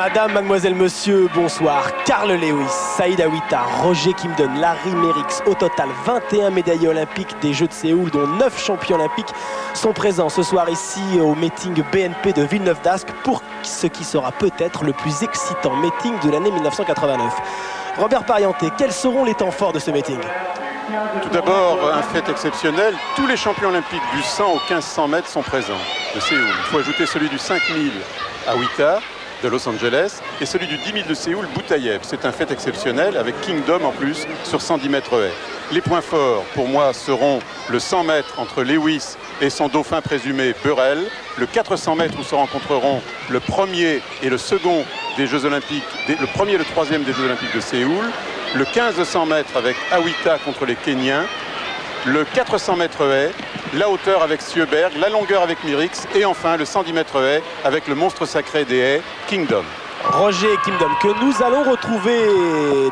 Madame, mademoiselle, monsieur, bonsoir. Carl Lewis, Saïd Aouita, Roger Kimdon, Larry Merrix. Au total, 21 médaillés olympiques des Jeux de Séoul, dont 9 champions olympiques sont présents ce soir ici au meeting BNP de Villeneuve-d'Ascq pour ce qui sera peut-être le plus excitant meeting de l'année 1989. Robert Parienté, quels seront les temps forts de ce meeting ? Tout d'abord, un fait exceptionnel, tous les champions olympiques du 100 au 1500 mètres sont présents de Séoul. Il faut ajouter celui du 5000 Aouita de Los Angeles et celui du 10 000 de Séoul, Boutaïev. C'est un fait exceptionnel avec Kingdom en plus sur 110 mètres haies. Les points forts pour moi seront le 100 mètres entre Lewis et son dauphin présumé Burrell, le 400 mètres où se rencontreront le premier et le second des Jeux Olympiques, le premier et le troisième des Jeux Olympiques de Séoul, le 1500 mètres avec Aouita contre les Kenyans, le 400 mètres haies, la hauteur avec Sjöberg, la longueur avec Merrix et enfin le 110 mètres haies avec le monstre sacré des haies, Kingdom. Roger Kimdom, que nous allons retrouver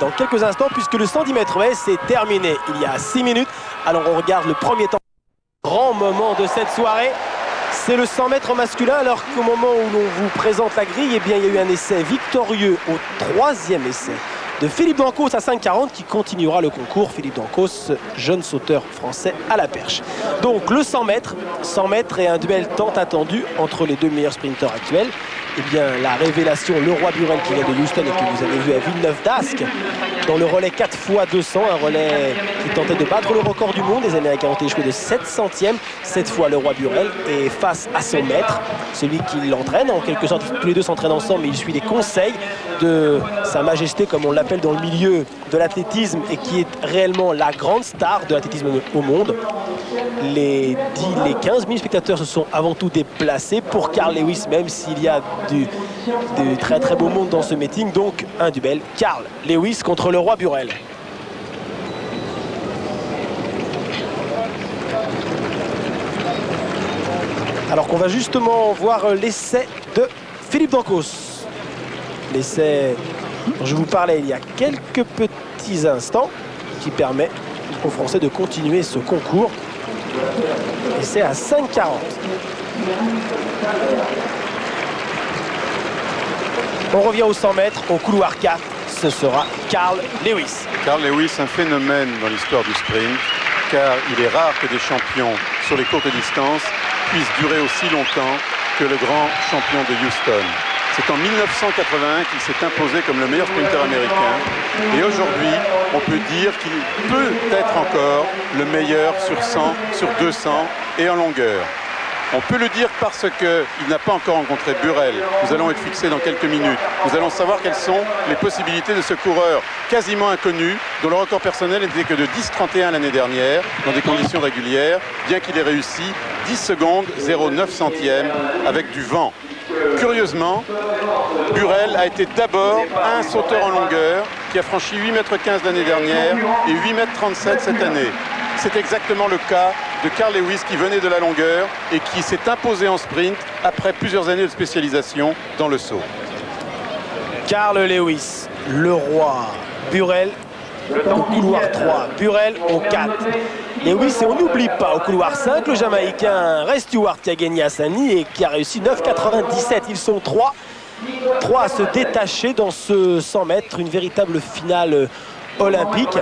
dans quelques instants puisque le 110 mètres haies c'est terminé il y a 6 minutes. Alors on regarde le premier temps. Grand moment de cette soirée, c'est le 100 mètres masculin alors qu'au moment où l'on vous présente la grille, eh bien, il y a eu un essai victorieux au 3e essai de Philippe Dancos à 5,40 qui continuera le concours. Philippe Dancos, jeune sauteur français à la perche. Donc le 100 mètres est un duel tant attendu entre les deux meilleurs sprinteurs actuels. Eh bien la révélation, le roi Burrell qui vient de Houston et que vous avez vu à Villeneuve-d'Ascq dans le relais 4x200, un relais qui tentait de battre le record du monde. Les Américains ont échoué de 7 centièmes. Cette fois le roi Burrell est face à son maître, celui qui l'entraîne en quelque sorte. Tous les deux s'entraînent ensemble mais il suit les conseils de sa majesté comme on l'appelle dans le milieu de l'athlétisme et qui est réellement la grande star de l'athlétisme au monde. Les 15 000 spectateurs se sont avant tout déplacés pour Carl Lewis, même s'il y a du très très beau monde dans ce meeting. Donc un duel, Carl Lewis contre le roi Burrell. Alors qu'on va justement voir l'essai de Philippe Dancos. L'essai dont je vous parlais il y a quelques petits instants qui permet aux Français de continuer ce concours. Essai à 5,40. On revient aux 100 mètres, au couloir 4, ce sera Carl Lewis. Carl Lewis, un phénomène dans l'histoire du sprint, car il est rare que des champions sur les courtes distances puissent durer aussi longtemps que le grand champion de Houston. C'est en 1981 qu'il s'est imposé comme le meilleur sprinter américain. Et aujourd'hui, on peut dire qu'il peut être encore le meilleur sur 100, sur 200 et en longueur. On peut le dire parce qu'il n'a pas encore rencontré Burrell. Nous allons être fixés dans quelques minutes. Nous allons savoir quelles sont les possibilités de ce coureur quasiment inconnu, dont le record personnel n'était que de 10,31 l'année dernière, dans des conditions régulières, bien qu'il ait réussi 10 secondes, 0,9 centièmes avec du vent. Curieusement, Burrell a été d'abord un sauteur en longueur qui a franchi 8,15 m l'année dernière et 8,37 m cette année. C'est exactement le cas de Carl Lewis qui venait de la longueur et qui s'est imposé en sprint après plusieurs années de spécialisation dans le saut. Carl Lewis, le roi. Burrell au couloir 3, Burrell au 4. Lewis, et on n'oublie pas au couloir 5 le Jamaïcain Ray Stewart qui a gagné à Saint-Denis et qui a réussi 9,97. Ils sont 3 à se détacher dans ce 100 mètres, une véritable finale olympique.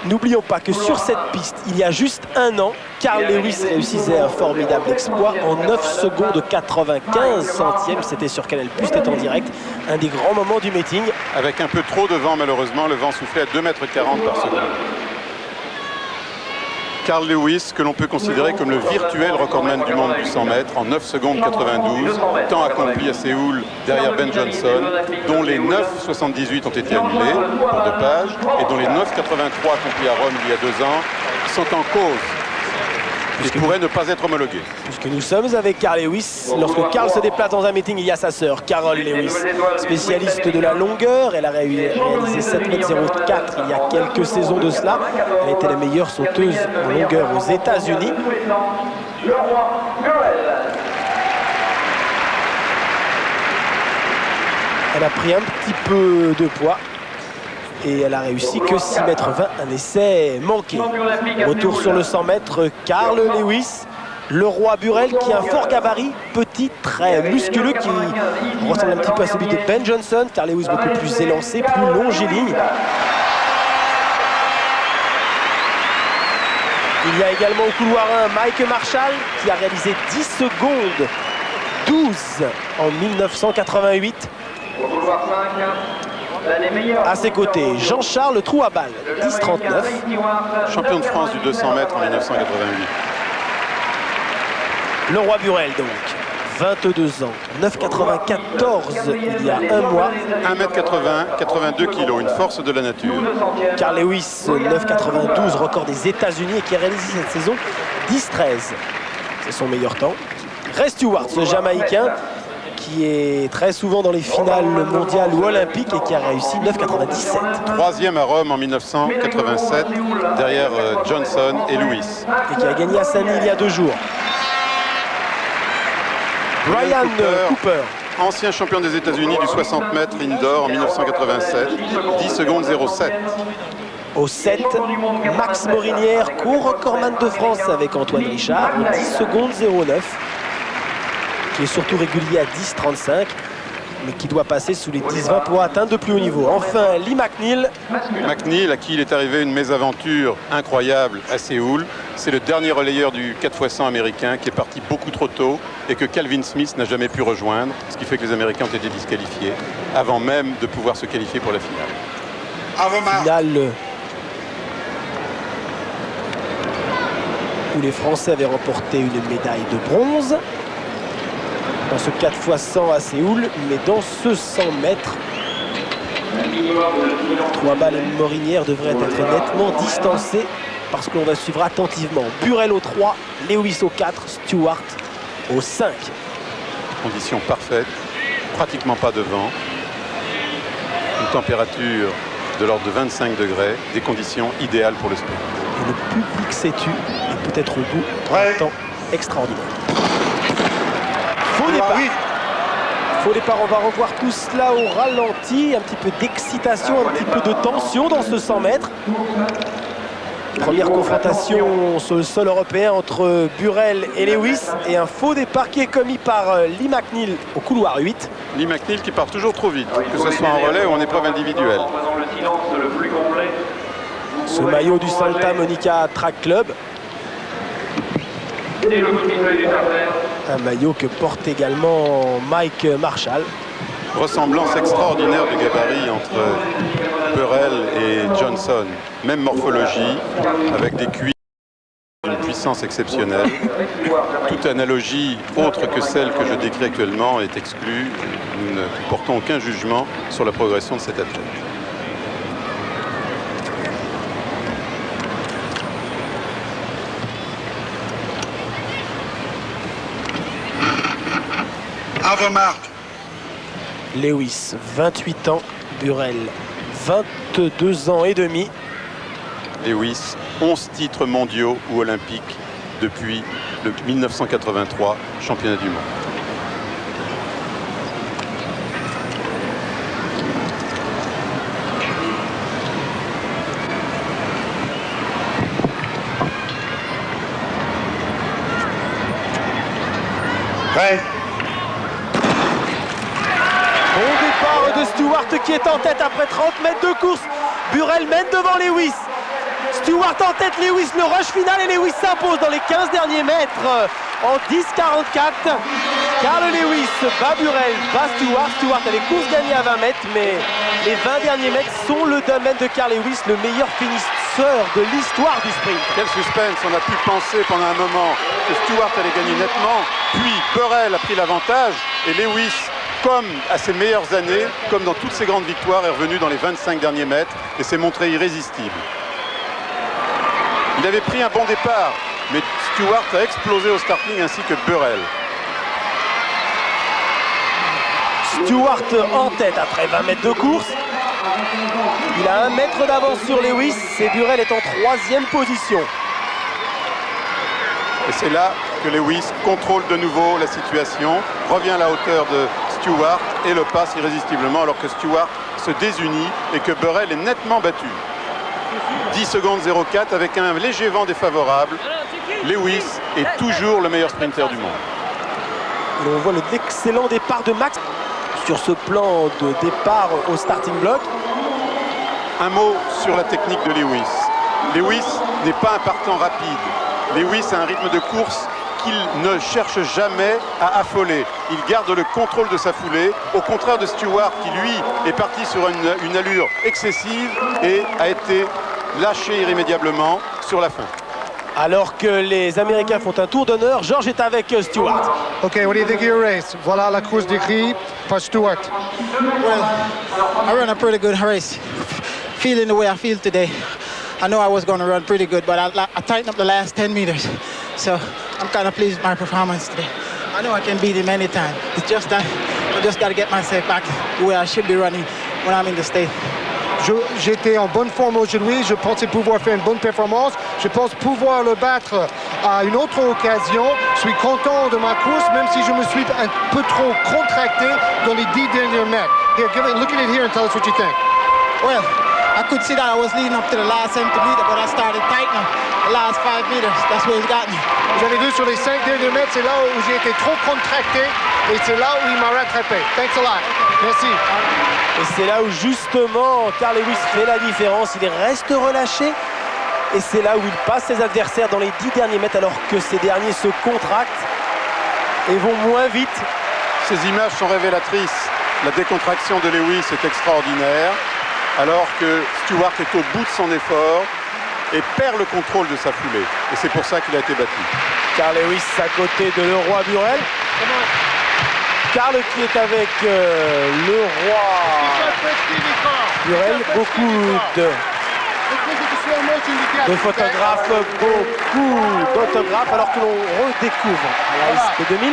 N'oublions pas que sur cette piste, il y a juste un an, Carl Lewis réussissait un formidable exploit en 9 secondes 95 centièmes. C'était sur Canal+, c'était en direct. Un des grands moments du meeting. Avec un peu trop de vent, malheureusement, le vent soufflait à 2,40 m par seconde. Carl Lewis, que l'on peut considérer comme le virtuel recordman du monde du 100 mètres en 9 secondes 92, temps accompli à Séoul derrière Ben Johnson, dont les 9,78 ont été annulés pour dopage et dont les 9,83 accomplis à Rome il y a 2 ans sont en cause et pourraient ne pas être homologués. Puisque nous sommes avec Carl Lewis, lorsque Carl se déplace dans un meeting, il y a sa sœur, Carol Lewis, spécialiste de la longueur. Elle a réalisé 7,04 m il y a quelques saisons de cela. Elle était la meilleure sauteuse en longueur aux États-Unis. Elle a pris un petit peu de poids et elle a réussi que 6,20 m, un essai manqué. Retour sur le 100 mètres, Carl Lewis, Le roi Burrell qui a un fort gabarit, petit, très musculeux, qui ressemble un petit peu à celui de Ben Johnson. Carl Lewis beaucoup plus élancé, plus longiligne. Il y a également au couloir 1 Mike Marshall qui a réalisé 10 secondes 12 en 1988. Au couloir 5, À ses côtés, Jean-Charles Trouabal, 10,39. Champion de France du 200 mètres en 1988. Le roi Burrell donc, 22 ans, 9,94 il y a un mois. 1m80, 82 kg, une force de la nature. Carl Lewis, 9,92, record des États-Unis et qui a réalisé cette saison 10,13. C'est son meilleur temps. Ray Stewart, ce Jamaïcain, qui est très souvent dans les finales mondiales ou olympiques et qui a réussi 9,97. Troisième à Rome en 1987, derrière Johnson et Lewis. Et qui a gagné à Sani il y a 2 jours. Brian Cooper, ancien champion des États-Unis du 60 mètres indoor en 1987, 10 secondes 07. au 7, Max Morinière, co-recordman de France avec Antoine Richard, 10 secondes 09, qui est surtout régulier à 10,35, mais qui doit passer sous les 10,20 pour atteindre de plus haut niveau. Enfin, Lee McNeil. McNeil, à qui il est arrivé une mésaventure incroyable à Séoul. C'est le dernier relayeur du 4x100 américain qui est parti beaucoup trop tôt et que Calvin Smith n'a jamais pu rejoindre, ce qui fait que les Américains ont été disqualifiés avant même de pouvoir se qualifier pour la finale. Finale où les Français avaient remporté une médaille de bronze dans ce 4x100 à Séoul, mais dans ce 100 mètres, Trouabal et Morinière devraient être nettement distancés parce qu'on va suivre attentivement Burrell au 3, Lewis au 4, Stewart au 5. Conditions parfaites, pratiquement pas de vent, une température de l'ordre de 25 degrés, des conditions idéales pour le sprint. Et le public s'est tu et peut-être au bout d'un temps extraordinaire. Faux départ. Faux départ, on va revoir tout cela au ralenti. Un petit peu d'excitation, un petit peu de tension dans ce 100 mètres. Première confrontation sur le sol européen entre Burrell et Lewis. Et un faux départ qui est commis par Lee McNeil au couloir 8. Lee McNeil qui part toujours trop vite, que ce soit en relais ou en épreuve individuelle. Ce maillot du Santa Monica Track Club. Un maillot que porte également Mike Marshall. Ressemblance extraordinaire de gabarit entre Burrell et Johnson. Même morphologie, avec des cuisses d'une puissance exceptionnelle. Toute analogie autre que celle que je décris actuellement est exclue. Nous ne portons aucun jugement sur la progression de cet athlète. Lewis, 28 ans, Burrell, 22 ans et demi. Lewis, 11 titres mondiaux ou olympiques depuis le 1983 championnat du monde. Stewart qui est en tête après 30 mètres de course. Burrell mène devant Lewis. Stewart en tête, Lewis, le rush final et Lewis s'impose dans les 15 derniers mètres en 10,44. Carl Lewis bat Burrell, bat Stewart. Stewart avait course gagnée à 20 mètres, mais les 20 derniers mètres sont le domaine de Carl Lewis, le meilleur finisseur de l'histoire du sprint. Quel suspense, on a pu penser pendant un moment que Stewart allait gagner nettement, puis Burrell a pris l'avantage et Lewis, comme à ses meilleures années, comme dans toutes ses grandes victoires, est revenu dans les 25 derniers mètres et s'est montré irrésistible. Il avait pris un bon départ, mais Stewart a explosé au starting ainsi que Burrell. Stewart en tête après 20 mètres de course. Il a 1 mètre d'avance sur Lewis et Burrell est en 3e position. Et c'est là que Lewis contrôle de nouveau la situation, revient à la hauteur de Stewart et le passe irrésistiblement alors que Stewart se désunit et que Burrell est nettement battu. 10 secondes 04 avec un léger vent défavorable Lewis est toujours le meilleur sprinter du monde. Et on voit l'excellent départ de Max sur ce plan de départ au starting block. Un mot sur la technique de Lewis. Lewis n'est pas un partant rapide. Lewis a un rythme de course qu'il ne cherche jamais à affoler. Il garde le contrôle de sa foulée, au contraire de Stewart qui, lui, est parti sur une allure excessive et a été lâché irrémédiablement sur la fin. Alors que les Américains font un tour d'honneur, George est avec Stewart. Okay, what do you think of your race? Voilà la course décrite par Stewart. Well, I ran a pretty good race. Feeling the way I feel today. I know I was going to run pretty good, but I tightened up the last 10 meters. So I'm kind of pleased with my performance today. I know I can beat him anytime. It's just that I just got to get myself back the way I should be running when I'm in the state. J'étais en bonne forme aujourd'hui, je pensais pouvoir faire une bonne performance, je pense pouvoir le battre à une autre occasion. Je suis content de ma course, même si je me suis un peu trop contracté dans les 10 derniers mètres. Here, look at it here and tell us what you think. Well, I could see that I was leading up to the last centimeter, but I started tightening the last 5 meters. That's where it got me. Vous avez vu sur les 5 derniers mètres, c'est là où j'ai été trop contracté et c'est là où il m'a rattrapé. Thanks a lot. Merci. Et c'est là où justement Carl Lewis fait la différence. Il reste relâché et c'est là où il passe ses adversaires dans les 10 derniers mètres alors que ces derniers se contractent et vont moins vite. Ces images sont révélatrices. La décontraction de Lewis est extraordinaire alors que Stewart est au bout de son effort et perd le contrôle de sa foulée. Et c'est pour ça qu'il a été battu. Carl Lewis à côté de Leroy Burel. Carl qui est avec Leroy Burel. Beaucoup de photographes, beaucoup d'autographes alors que l'on redécouvre à la ST 2000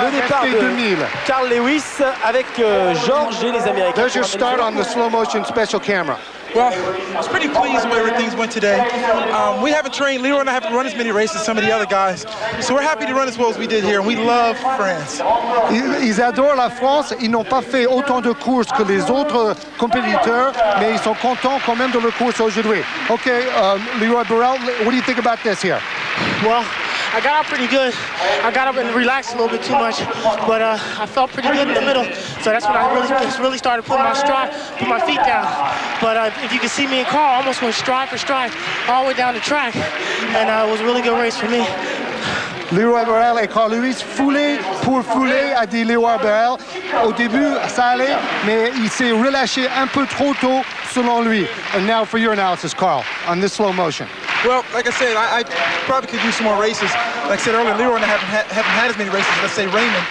le départ de 2000. Carl Lewis avec George et les Américains. There's your start on the slow motion special camera. Well, I was pretty pleased with where things went today. We haven't trained, Leroy and I haven't run as many races as some of the other guys. So we're happy to run as well as we did here, and we love France. Ils adorent la France, ils n'ont pas fait autant de courses que les autres compétiteurs, mais ils sont contents quand même de leur course aujourd'hui. Okay, Leroy Burel, what do you think about this here? Well, I got out pretty good. I got up and relaxed a little bit too much, but I felt pretty good in the middle. So that's when I really started putting my feet down. But if you can see me and Carl, I almost went stride for stride all the way down the track, and it was a really good race for me. Leroy Burel et Carl Lewis, foulée pour foulée, a dit Leroy Burel. Au début, ça allait, mais il s'est relâché un peu trop tôt, selon lui. And now for your analysis, Carl, on this slow motion. Well, like I said, I probably could do some more races. Like I said earlier, Leroy and I haven't had as many races as, let's say, Raymond.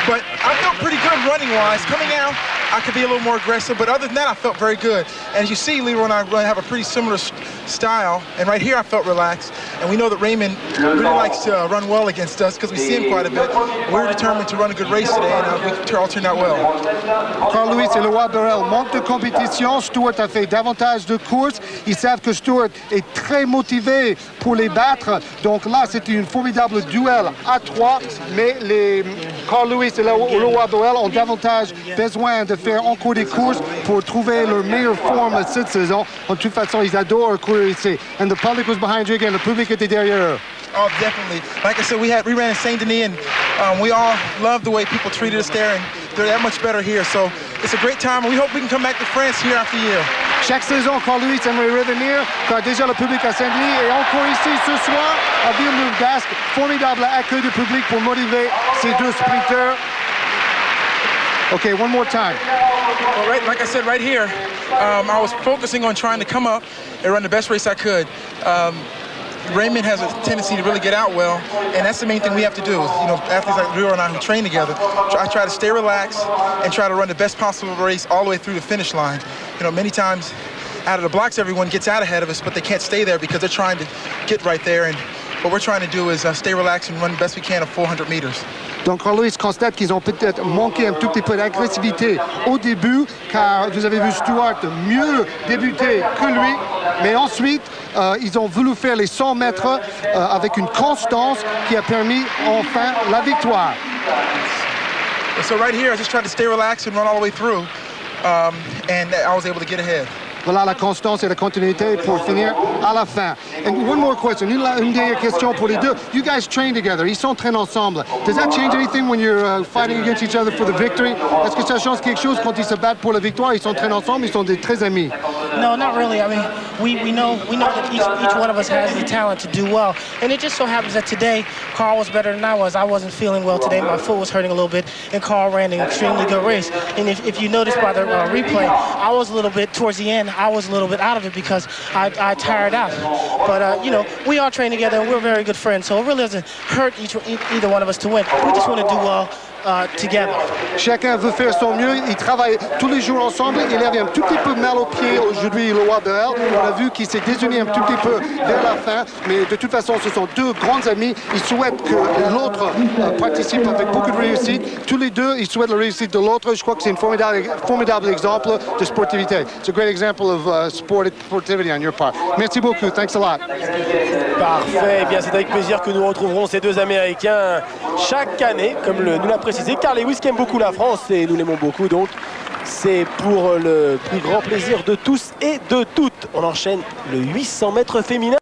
But I felt pretty good running-wise. Coming out, I could be a little more aggressive, but other than that, I felt very good. And as you see, Leroy and I have a pretty similar style. And right here, I felt relaxed. And we know that Raymond really likes to run well against us because we see him quite a bit. We're determined to run a good race today, and we all turned out well. Carl Lewis et Leroy Burel, manque de compétition. Stewart a fait davantage de courses. Ils savent que Stewart est très motivé pour les battre. Donc là, c'était une formidable duel à 3. Mais Carl Lewis et Leroy Burel ont davantage besoin de faire encore des courses pour trouver leur meilleure forme cette saison. De toute façon, ils adorent courir ici. And the public was behind you again. Le public était derrière eux. Oh, definitely. Like I said, we ran in Saint-Denis, and we all loved the way people treated us there, and they're that much better here. So it's a great time, and we hope we can come back to France year after year. Chaque saison, Carl Lewis aimerait revenir, car déjà le public à Saint-Denis et encore ici ce soir à Villeneuve-d'Ascq. Formidable accueil du public pour motiver ces deux sprinteurs. Okay, one more time. Well, right, like I said, right here, I was focusing on trying to come up and run the best race I could. Raymond has a tendency to really get out well, and that's the main thing we have to do. You know, athletes like Leroy and I who train together, I try to stay relaxed and try to run the best possible race all the way through the finish line. You know, many times out of the blocks, everyone gets out ahead of us, but they can't stay there because they're trying to get right there. And what we're trying to do is stay relaxed and run the best we can of 400 meters. Donc, Carl Lewis constate qu'ils ont peut-être manqué un tout petit peu d'agressivité au début, car vous avez vu Stewart mieux débuter que lui. Mais ensuite, ils ont voulu faire les 100 mètres avec une constance qui a permis enfin la victoire. So right here, I just tried to stay relaxed and run all the way through, and I was able to get ahead. voilà la constance et la continuité pour finir à la fin. And one more question, une dernière question pour les deux. You guys train together, ils s'entraînent ensemble. Does that change anything when you're fighting against each other for the victory? Est-ce que ça change quelque chose quand ils se battent pour la victoire? Ils s'entraînent ensemble, ils sont des très amis. No, not really. I mean, we know that each one of us has the talent to do well. And it just so happens that today, Carl was better than I was. I wasn't feeling well today. My foot was hurting a little bit, and Carl ran an extremely good race. And if you notice by the replay, I was a little bit, towards the end, I was a little bit out of it because I tired out. But, you know, we all train together, and we're very good friends. So it really doesn't hurt either one of us to win. We just want to do well together. Chacun veut faire son mieux, ils travaillent tous les jours ensemble. Il avait un tout petit peu mal au pied aujourd'hui, le Waberl. On a vu qu'il s'est désuni un tout petit peu vers la fin, mais de toute façon, ce sont deux grands amis. Ils souhaitent que l'autre participe avec beaucoup de réussite. Tous les deux, ils souhaitent la réussite de l'autre. Je crois que c'est un formidable exemple de sportivité. It's a great example of sportivity on your part. Merci beaucoup. Thanks a lot. Parfait. Eh bien, c'est avec plaisir que nous retrouverons ces deux Américains chaque année, comme nous l'a précisé. Carl Lewis qui aime beaucoup la France et nous l'aimons beaucoup, donc c'est pour le plus grand plaisir de tous et de toutes. On enchaîne le 800 mètres féminin.